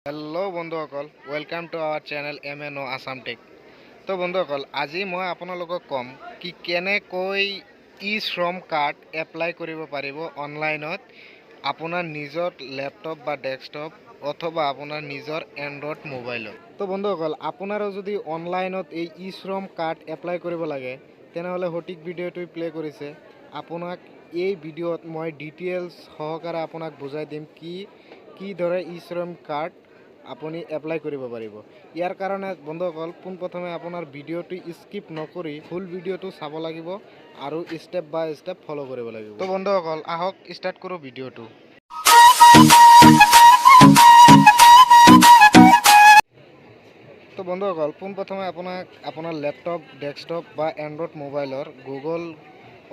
Hello' বন্ধুসকল, welcome to our channel MNO Assam Tech। তো বন্ধুসকল, আজি মই আপোনালোকক ক'ম কি কেনেকৈ E-Shram Card এপ্লাই কৰিব পাৰিব অনলাইনত আপোনাৰ নিজৰ লেপটপ বা ডেস্কটপ অথবা আপোনাৰ নিজৰ এণ্ড্ৰইড মোবাইলত। তো বন্ধুসকল, আপোনাৰো যদি অনলাইনত এই E-Shram Card এপ্লাই কৰিব লাগে তেনেহ'লে সঠিক ভিডিঅ'টো প্লে কৰিছে। আপোনাক এই ভিডিঅ'ত মই ডিটেইলছ সহকাৰে আপোনাক বুজাই দিম কিদৰে E-Shram Card আপুনি এপ্লাই কৰিব পাৰিব। ইয়াৰ কাৰণে বন্ধুসকল, পোনপ্ৰথমে আপোনাৰ ভিডিঅ'টো স্কিপ নকৰি ফুল ভিডিঅ'টো চাব লাগিব আৰু ষ্টেপ বাই ষ্টেপ ফ'ল' কৰিব লাগিব। তো বন্ধুসকল, আহক ষ্টাৰ্ট কৰোঁ ভিডিঅ'টো। তো বন্ধুসকল, পোনপ্ৰথমে আপোনাৰ লেপটপ, ডেস্কটপ বা এণ্ড্ৰইড মোবাইলৰ গুগল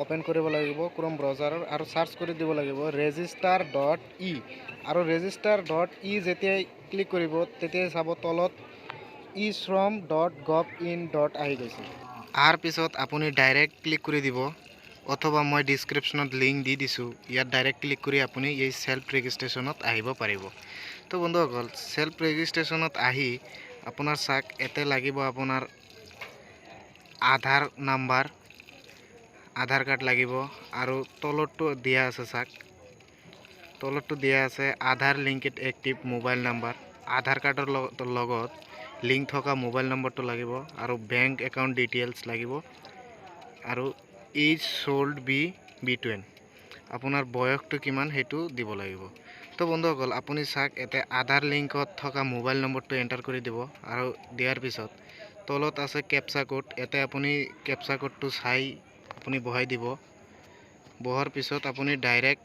ওপেন কৰিব লাগিব, ক্ৰোম ব্ৰাউজাৰৰ, আৰু ছাৰ্চ কৰি দিব লাগিব register.e। আৰু register.e যেতিয়াই ক্লিক কৰিব তেতিয়াই চাব তলত e-shram.gov.in আহি গৈছে। অহাৰ পিছত আপুনি ডাইৰেক্ট ক্লিক কৰি দিব, অথবা মই ডিছক্ৰিপশ্যনত লিংক দি দিছোঁ, ইয়াত ডাইৰেক্ট ক্লিক কৰি আপুনি এই ছেল্ফ ৰেজিষ্ট্ৰেশ্যনত আহিব পাৰিব। তো বন্ধুসকল, ছেল্ফ ৰেজিষ্ট্ৰেশ্যনত আহি আপোনাৰ চাক এতে লাগিব আপোনাৰ আধাৰ নাম্বাৰ, আধাৰ কাৰ্ড লাগিব, আৰু তলতটো দিয়া আছে চাক, তলতটো দিয়া আছে আধাৰ লিংকড এক্টিভ মোবাইল নাম্বাৰ। আধাৰ কাৰ্ডৰ লগত লিংক থকা মোবাইল নম্বৰটো লাগিব, আৰু বেংক একাউণ্ট ডিটেইলছ লাগিব, আৰু এইজ শোল্ড বি বিটুইন আপোনাৰ বয়সটো কিমান সেইটো দিব লাগিব। তো বন্ধুসকল, আপুনি চাক এতে আধাৰ লিংকত থকা মোবাইল নম্বৰটো এণ্টাৰ কৰি দিব, আৰু দিয়াৰ পিছত তলত আছে কেপচা কোড। এতে আপুনি কেপচা কোডটো চাই আপুনি বহাই দিব। বহাৰ পিছত আপুনি ডাইৰেক্ট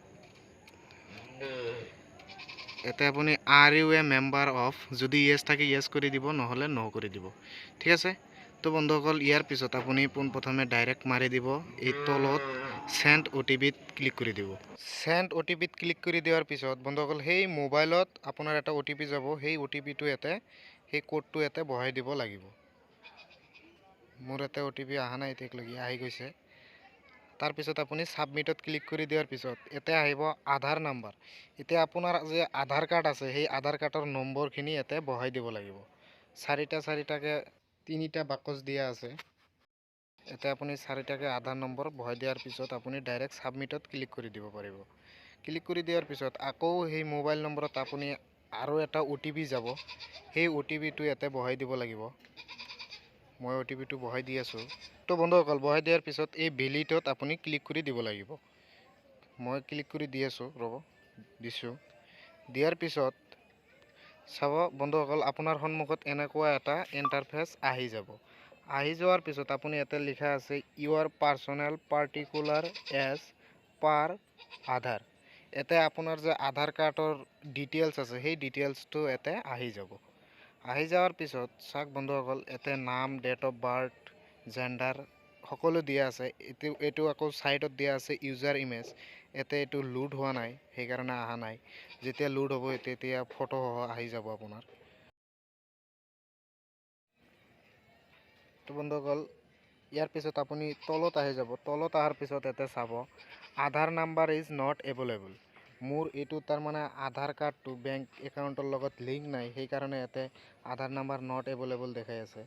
এতে আপুনি are you a member of, যদি ইয়েছ থাকে ইয়েছ কৰি দিব, নহ'লে ন' কৰি দিব। ঠিক আছে। তো বন্ধুসকল, ইয়াৰ পিছত আপুনি পোনপ্ৰথমে ডাইৰেক্ট মাৰি দিব এই তলত চেণ্ড OTPত ক্লিক কৰি দিব। চেণ্ড OTPত ক্লিক কৰি দিয়াৰ পিছত বন্ধুসকল, সেই মোবাইলত আপোনাৰ এটা OTP যাব, সেই OTPটো ইয়াতে, সেই কোডটো ইয়াতে বহাই দিব লাগিব। মোৰ ইয়াতে OTP অহা নাই, এতিয়ালৈকে আহি গৈছে। তাৰপিছত আপুনি ছাবমিটত ক্লিক কৰি দিয়াৰ পিছত ইয়াতে আহিব আধাৰ নাম্বাৰ। এতিয়া আপোনাৰ যে আধাৰ কাৰ্ড আছে সেই আধাৰ কাৰ্ডৰ নম্বৰখিনি ইয়াতে বহাই দিব লাগিব। চাৰিটাকৈ 3টা বাকচ দিয়া আছে। ইয়াতে আপুনি 4টাকৈ আধাৰ নম্বৰ বহাই দিয়াৰ পিছত আপুনি ডাইৰেক্ট ছাবমিটত ক্লিক কৰি দিব পাৰিব। ক্লিক কৰি দিয়াৰ পিছত আকৌ সেই মোবাইল নম্বৰত আপুনি আৰু এটা OTP যাব, সেই OTPটো ইয়াতে বহাই দিব লাগিব। মই OTPটো বহাই দি আছোঁ। তো বন্ধুসকল, বহাই দিয়াৰ পিছত এই ভেলিডত আপুনি ক্লিক কৰি দিব লাগিব। মই ক্লিক কৰি দি আছোঁ, ৰ'ব, দিছোঁ। দিয়াৰ পিছত চাব বন্ধুসকল, আপোনাৰ সন্মুখত এনেকুৱা এটা ইণ্টাৰফেচ আহি যাব। আহি যোৱাৰ পিছত আপুনি ইয়াতে লিখা আছে ইউৰ পাৰ্চনেল পাৰ্টিকুলাৰ এজ পাৰ আধাৰ। ইয়াতে আপোনাৰ যে আধাৰ কাৰ্ডৰ ডিটেইলছ আছে সেই ডিটেইলছটো ইয়াতে আহি যাব। আহি যোৱাৰ পিছত চাওক বন্ধুসকল, ইয়াতে নাম, ডেট অফ বাৰ্থ, জেণ্ডাৰ সকলো দিয়া আছে। এইটো আকৌ ছাইডত দিয়া আছে ইউজাৰ ইমেজ। ইয়াতে এইটো লোড হোৱা নাই, সেইকাৰণে অহা নাই। যেতিয়া লোড হ'ব তেতিয়া ফটো আহি যাব আপোনাৰ। তো বন্ধুসকল, ইয়াৰ পিছত আপুনি তলত আহি যাব। তলত অহাৰ পিছত ইয়াতে চাব আধাৰ নাম্বাৰ ইজ নট এভেইলেবল। মোৰ এইটো তাৰমানে আধাৰ কাৰ্ডটো বেংক একাউণ্টৰ লগত লিংক নাই, সেইকাৰণে ইয়াতে আধাৰ নাম্বাৰ নট এভেইলেবল দেখাই আছে।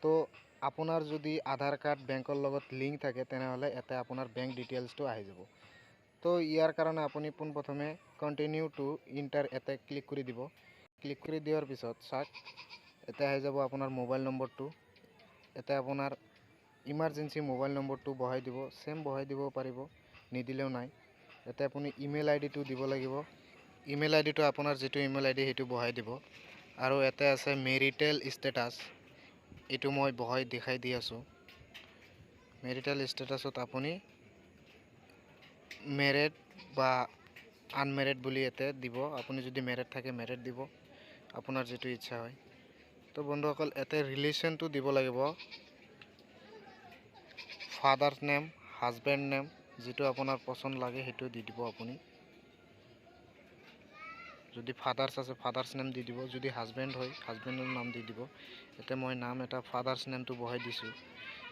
তো আপোনাৰ যদি আধাৰ কাৰ্ড বেংকৰ লগত লিংক থাকে তেনেহ'লে ইয়াতে আপোনাৰ বেংক ডিটেইলছটো আহি যাব। তো ইয়াৰ কাৰণে আপুনি পোনপ্ৰথমে কণ্টিনিউ টু ইণ্টাৰ ইয়াতে ক্লিক কৰি দিব। ক্লিক কৰি দিয়াৰ পিছত চাওক ইয়াতে আহি যাব আপোনাৰ মোবাইল নম্বৰটো। ইয়াতে আপোনাৰ ইমাৰ্জেঞ্চি মোবাইল নম্বৰটো বহাই দিব, চেম বহাই দিব পাৰিব, নিদিলেও নাই। ইয়াতে আপুনি ইমেইল আইডিটো দিব লাগিব। ইমেইল আইডিটো আপোনাৰ যিটো ইমেইল আইডি সেইটো বহাই দিব। আৰু ইয়াতে আছে মেৰিটেল ষ্টেটাছ, এইটো মই বহাই দেখাই দি আছোঁ। মেৰিটেল ষ্টেটাছত আপুনি মেৰিড বা আনমেৰিড বুলি ইয়াতে দিব। আপুনি যদি মেৰিড থাকে মেৰিড দিব, আপোনাৰ যিটো ইচ্ছা হয়। তো বন্ধুসকল, ইয়াতে ৰিলেশ্যনটো দিব লাগিব, ফাদাৰ নেম, হাজবেণ্ড নেম, যিটো আপোনাৰ পচন্দ লাগে সেইটো দি দিব আপুনি। যদি ফাদাৰ্ছ আছে ফাদাৰ্ছ নেম দি দিব, যদি হাজবেণ্ড হয় হাজবেণ্ডৰ নাম দি দিব। ইয়াতে মই নাম এটা ফাদাৰ্ছ নেমটো বহাই দিছোঁ।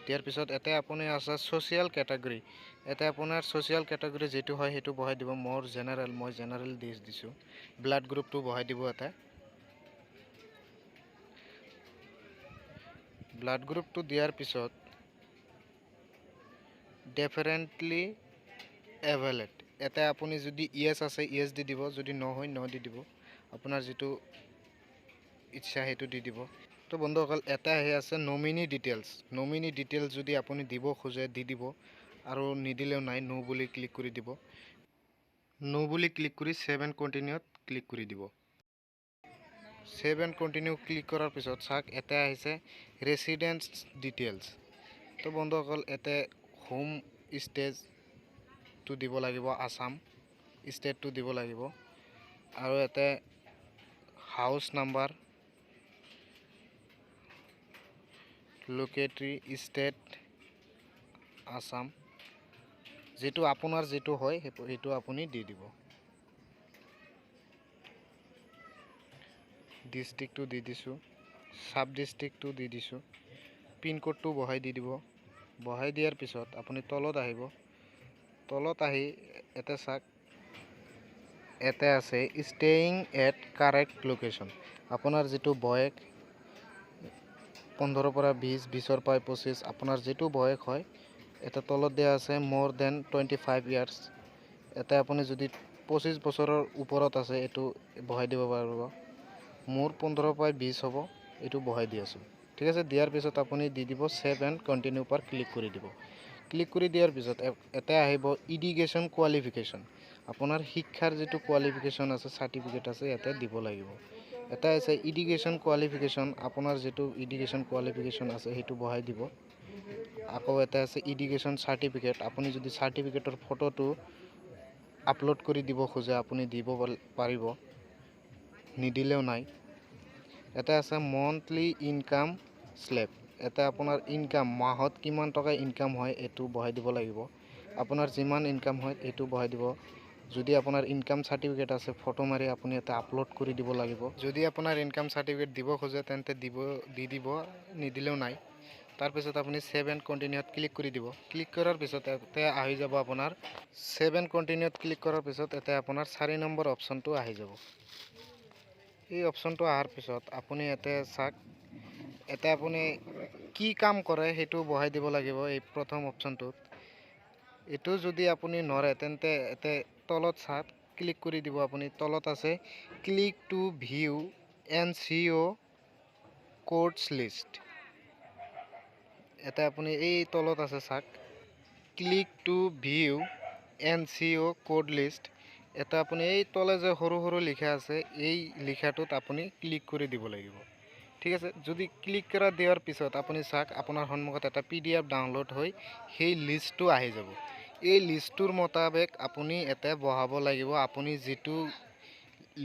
দিয়াৰ পিছত ইয়াতে আপুনি আছে ছ'চিয়েল কেটেগৰী। ইয়াতে আপোনাৰ ছ'চিয়েল কেটেগৰী যিটো হয় সেইটো বহাই দিব। মোৰ জেনেৰেল, মই জেনেৰেল দিছোঁ। ব্লাড গ্ৰুপটো বহাই দিব ইয়াতে। ব্লাড গ্ৰুপটো দিয়াৰ পিছত ডিফাৰেণ্টলি এভেলেট এটা আপুনি যদি ইয়েছ আছে ইয়েছ দি দিব, যদি ন হয় ন দি দিব, আপোনাৰ যিটো ইচ্ছা সেইটো দি দিব। তো বন্ধুসকল এটা আহি আছে নমিনি ডিটেইলছ যদি আপুনি দিব খোজে দি দিব, আৰু নিদিলেও নাই, নো বুলি ক্লিক কৰি দিব। নো বুলি ক্লিক কৰি সেভ এণ্ড কণ্টিনিউত ক্লিক কৰি দিব। সেভ এণ্ড কণ্টিনিউ ক্লিক কৰাৰ পিছত চাওক এটা আহিছে ৰেচিডেন্স ডিটেইলছ। তো বন্ধুসকল এতে হোম ষ্টেটটো দিব লাগিব, আসাম ষ্টেটটো দিব লাগিব, আৰু এতে হাউচ নাম্বাৰ, লোকেটৰী ষ্টেট আসাম, যেটো আপোনাৰ যেটো হয় সেইটো আপুনি দি দিব। ডিষ্ট্ৰিক্টটো দি দিছোঁ, সাব ডিষ্ট্ৰিক্টটো দি দিছোঁ, পিনক'ডটো বহাই দি দিব। বহাই দিয়াৰ পিছত আপুনি তলত আহিব, তলত আহি এতে চাওক এতে আছে ষ্টেইং এট কাৰেক্ট লোকেশ্যন। আপোনাৰ যিটো বয়স 15 পৰা 20, 20 পৰা 25, আপোনাৰ যিটো বয়স হয় এটা তলত দিয়া আছে মোৰ দেন 25 ইয়াৰ্ছ। এটা আপুনি যদি 25 বছৰৰ ওপৰত আছে এইটো বহাই দিব পাৰিব। মোৰ 15 পৰা 20 হ'ব, এইটো বহাই দি আছোঁ। ঠিক আছে, দিয়াৰ পিছত আপুনি দি দিব save and continue per click কৰি দিব। ক্লিক কৰি দিয়াৰ পিছত এটা আহিব এডুকেশ্যন কোৱালিফিকেশ্যন। আপোনাৰ শিক্ষাৰ যিটো কোৱালিফিকেশ্যন আছে, চাৰ্টিফিকেট আছে, ইয়াতে দিব লাগিব। এটা আছে এডুকেশ্যন কোৱালিফিকেশ্যন, আপোনাৰ যিটো এডুকেশ্যন কোৱালিফিকেশ্যন আছে সেইটো বহাই দিব। আকৌ এটা আছে এডুকেশ্যন চাৰ্টিফিকেট, আপুনি যদি চাৰ্টিফিকেটৰ ফটোটো আপলোড কৰি দিব খোজে আপুনি দিব পাৰিব, নিদিলেও নাই। এটা আছে মন্থলি ইনকাম স্লেব, এটা আপোনাৰ ইনকাম মাহত কিমান টকা ইনকাম হয় এইটো বহাই দিব লাগিব। আপোনাৰ যিমান ইনকাম হয় এইটো বহাই দিব। যদি আপোনাৰ ইনকাম চাৰ্টিফিকেট আছে ফটো মাৰি আপুনি এটা আপলোড কৰি দিব লাগিব। যদি আপোনাৰ ইনকাম চাৰ্টিফিকেট দিব খোজে তেন্তে দি দিব, নিদিলেও নাই। তাৰপিছত আপুনি সেভ এণ্ড কণ্টিনিউত ক্লিক কৰি দিব। ক্লিক কৰাৰ পিছত ইয়াতে আহি যাব আপোনাৰ সেভ এণ্ড কণ্টিনিউত ক্লিক কৰাৰ পিছত ইয়াতে আপোনাৰ 4 নম্বৰ অপশ্যনটো আহি যাব। এই অপশ্যনটো অহাৰ পিছত আপুনি ইয়াতে চাওক, ইয়াতে আপুনি কি কাম কৰে সেইটো বহাই দিব লাগিব। এই প্ৰথম অপশ্যনটোত এইটো যদি আপুনি নৰে তেন্তে ইয়াতে তলত চাওক ক্লিক কৰি দিব। আপুনি তলত আছে click to view NCO কোডছ list, এটা আপুনি এই তলত আছে চাওক click to view NCO code list. এটা আপুনি এই তলে যে সৰু সৰু লিখা আছে এই লিখাটোত আপুনি ক্লিক কৰি দিব লাগিব। ঠিক আছে, যদি ক্লিক কৰা দিয়াৰ পিছত আপুনি চাওক আপোনাৰ সন্মুখত এটা PDF ডাউনলোড হৈ সেই লিষ্টটো আহি যাব। এই লিষ্টটোৰ মোতাবেক আপুনি এটা বহাব লাগিব। আপুনি যিটো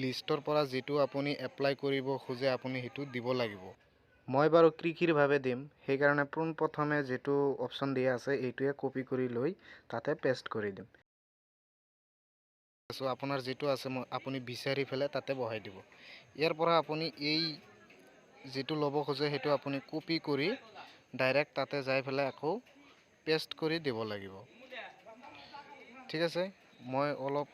লিষ্টৰ পৰা যিটো আপুনি এপ্লাই কৰিব খোজে আপুনি সেইটো দিব লাগিব। মই বাৰু কৃষিৰ ভাৱে দিম, সেইকাৰণে পোনপ্ৰথমে যিটো অপশ্যন দিয়া আছে এইটোৱে কপি কৰি লৈ তাতে পেষ্ট কৰি দিম। আপোনাৰ যিটো আছে আপুনি বিচাৰি পেলাই তাতে বহাই দিব। ইয়াৰ পৰা আপুনি এই যিটো ল'ব খোজে সেইটো আপুনি কপি কৰি ডাইৰেক্ট তাতে যাই পেলাই আকৌ পেষ্ট কৰি দিব লাগিব। ঠিক আছে, মই অলপ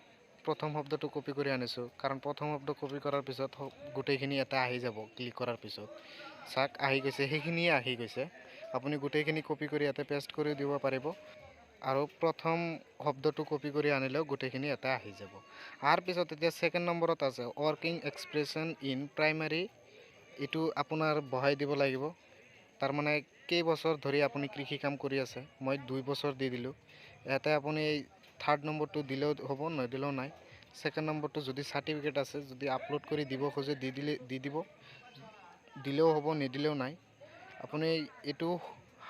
প্ৰথম শব্দটো কপি কৰি আনিছোঁ, কাৰণ প্ৰথম শব্দ কপি কৰাৰ পিছত গোটেইখিনি এটা আহি যাব। ক্লিক কৰাৰ পিছত চাওক আহি গৈছে, সেইখিনিয়ে আহি গৈছে। আপুনি গোটেইখিনি কপি কৰি ইয়াতে পেষ্ট কৰি দিব পাৰিব, আৰু প্ৰথম শব্দটো কপি কৰি আনিলেও গোটেইখিনি এটা আহি যাব। আৰু পিছত এতিয়া ছেকেণ্ড নম্বৰত আছে ৱৰ্কিং এক্সপ্ৰেছন ইন প্ৰাইমাৰী, এইটো আপোনাৰ বহাই দিব লাগিব। তাৰমানে কেইবছৰ ধৰি আপুনি কৃষি কাম কৰি আছে, মই 2 বছৰ দি দিলোঁ। ইয়াতে আপুনি থাৰ্ড নম্বৰটো দিলেও হ'ব, নিদিলেও নাই। ছেকেণ্ড নম্বৰটো যদি চাৰ্টিফিকেট আছে, যদি আপলোড কৰি দিব খোজে দি দিব, দিলেও হ'ব, নিদিলেও নাই। আপুনি এইটো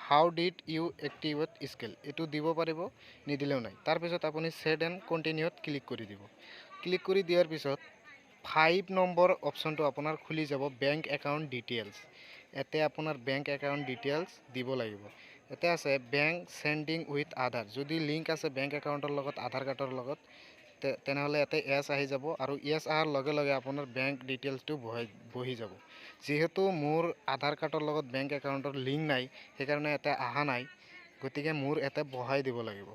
হাউ ডিড ইউ এক্টিভেট স্কিল এইটো দিব পাৰিব, নিদিলেও নাই। তাৰপিছত আপুনি সেভ এণ্ড কণ্টিনিউত ক্লিক কৰি দিব। ক্লিক কৰি দিয়াৰ পিছত 5 নম্বৰ অপশ্যনটো আপোনাৰ খুলি যাব বেংক একাউণ্ট ডিটেইলছ। ইয়াতে আপোনাৰ বেংক একাউণ্ট ডিটেইলছ দিব লাগিব। ইয়াতে আছে বেংক চেণ্ডিং উইথ আধাৰ, যদি লিংক আছে বেংক একাউণ্টৰ লগত আধাৰ কাৰ্ডৰ লগত তেনেহ'লে ইয়াতে এছ আহি যাব, আৰু এছ অহাৰ লগে লগে আপোনাৰ বেংক ডিটেইলছটো বহি যাব। যিহেতু মোৰ আধাৰ কাৰ্ডৰ লগত বেংক একাউণ্টৰ লিংক নাই সেইকাৰণে ইয়াতে অহা নাই, গতিকে মোৰ ইয়াতে বহাই দিব লাগিব।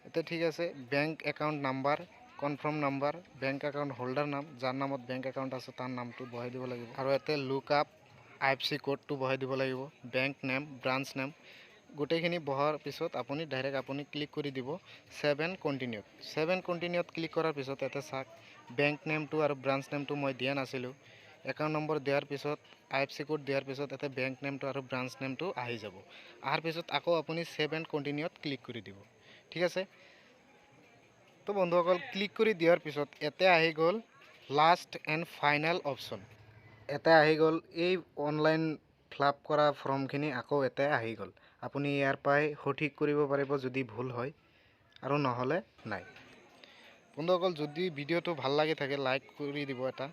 এতিয়া ঠিক আছে, bank account number, confirm number, bank account holder নাম, যাৰ নামত বেংক একাউণ্ট আছে তাৰ নামটো বহাই দিব লাগিব। আৰু ইয়াতে লুক আপ IFC কোডটো বহাই দিব লাগিব, বেংক নেম, ব্ৰাঞ্চ নেম গোটেইখিনি বহাৰ পিছত আপুনি ডাইৰেক্ট আপুনি ক্লিক কৰি দিব 7 কণ্টিনিউত। 7 কণ্টিনিউত ক্লিক কৰাৰ পিছত ইয়াতে চাওক বেংক নেমটো আৰু ব্ৰাঞ্চ নেমটো মই দিয়া নাছিলোঁ। একাউণ্ট নম্বৰ দিয়াৰ পিছত IFC কোড দিয়াৰ পিছত ইয়াতে বেংক নেমটো আৰু ব্ৰাঞ্চ নেমটো আহি যাব। অহাৰ পিছত আকৌ আপুনি 7 কণ্টিনিউত ক্লিক কৰি দিব। ঠিক আছে, তো বন্ধুসকল ক্লিক কৰি দিয়াৰ পিছত ইয়াতে আহি গ'ল লাষ্ট এণ্ড ফাইনেল অপশ্যন। এটা আহি গ'ল এই অনলাইন ফিলআপ কৰা ফৰ্মখিনি আকৌ এটা আহি গ'ল। আপুনি ইয়াৰ পৰাই সঠিক কৰিব পাৰিব যদি ভুল হয়, আৰু নহ'লে নাই। বন্ধুসকল যদি ভিডিঅ'টো ভাল লাগি থাকে লাইক কৰি দিব এটা,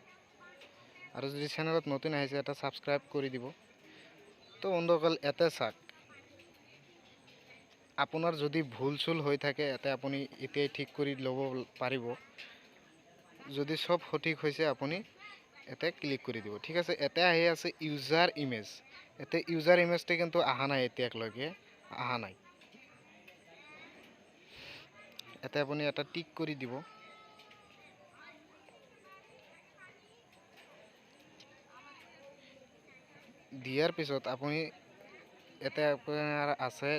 আৰু যদি চেনেলত নতুন আহিছে এটা ছাবস্ক্ৰাইব কৰি দিব। তো বন্ধুসকল ইয়াতে চাওক আপোনাৰ যদি ভুল চুল হৈ থাকে ইয়াতে আপুনি এতিয়াই ঠিক কৰি ল'ব পাৰিব। যদি চব সঠিক হৈছে আপুনি ইয়াতে ক্লিক কৰি দিব। ঠিক আছে, ইয়াতে আহি আছে ইউজাৰ ইমেজ। ইয়াতে ইউজাৰ ইমেজটো কিন্তু অহা নাই, এতিয়ালৈকে অহা নাই। ইয়াতে আপুনি এটা টিক কৰি দিব। দিয়াৰ পিছত আপুনি ইয়াতে আপোনাৰ আছে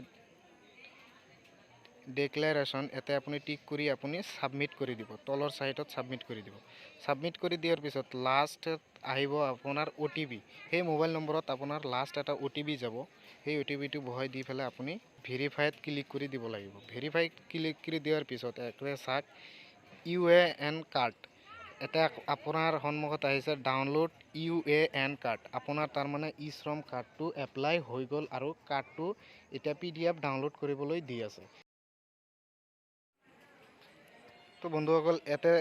ডিক্লেৰেশ্যন, ইয়াতে আপুনি টিক কৰি আপুনি ছাবমিট কৰি দিব। তলৰ ছাইডত ছাবমিট কৰি দিব। ছাবমিট কৰি দিয়াৰ পিছত লাষ্টত আহিব আপোনাৰ OTP। সেই মোবাইল নম্বৰত আপোনাৰ লাষ্ট এটা OTP যাব। সেই OTPটো বহাই দি পেলাই আপুনি ভেৰিফাইত ক্লিক কৰি দিব লাগিব। ভেৰিফাইত ক্লিক কৰি দিয়াৰ পিছত একে চাওক UAN কাৰ্ড। এটা আপোনাৰ সন্মুখত আহিছে ডাউনলোড UAN কাৰ্ড। আপোনাৰ তাৰমানে E-Shram কাৰ্ডটো এপ্লাই হৈ গ'ল আৰু কাৰ্ডটো এতিয়া PDF ডাউনলোড কৰিবলৈ দি আছে। তো বন্ধুসকল ইয়াতে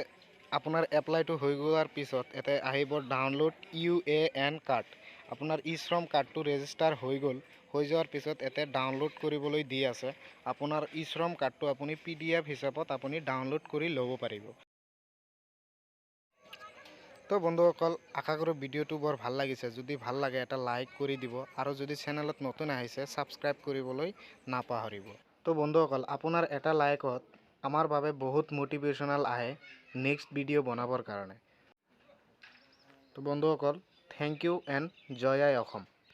আপোনাৰ এপ্লাইটো হৈ যোৱাৰ পিছত ইয়াতে আহিব ডাউনলোড UAN কাৰ্ড। আপোনাৰ E-Shram কাৰ্ডটো ৰেজিষ্টাৰ হৈ গ'ল। হৈ যোৱাৰ পিছত ইয়াতে ডাউনলোড কৰিবলৈ দি আছে। আপোনাৰ E-Shram কাৰ্ডটো আপুনি PDF হিচাপত আপুনি ডাউনলোড কৰি ল'ব পাৰিব। তো বন্ধুসকল আশা কৰোঁ ভিডিঅ'টো বৰ ভাল লাগিছে। যদি ভাল লাগে এটা লাইক কৰি দিব, আৰু যদি চেনেলত নতুন আহিছে ছাবস্ক্ৰাইব কৰিবলৈ নাপাহৰিব। তো বন্ধুসকল আপোনাৰ এটা লাইকত আমাৰ বাবে বহুত মটিভেশ্যনেল আহে নেক্সট ভিডিঅ' বনাবৰ কাৰণে। তো বন্ধুসকল থেংক ইউ এণ্ড জয় আই অসম।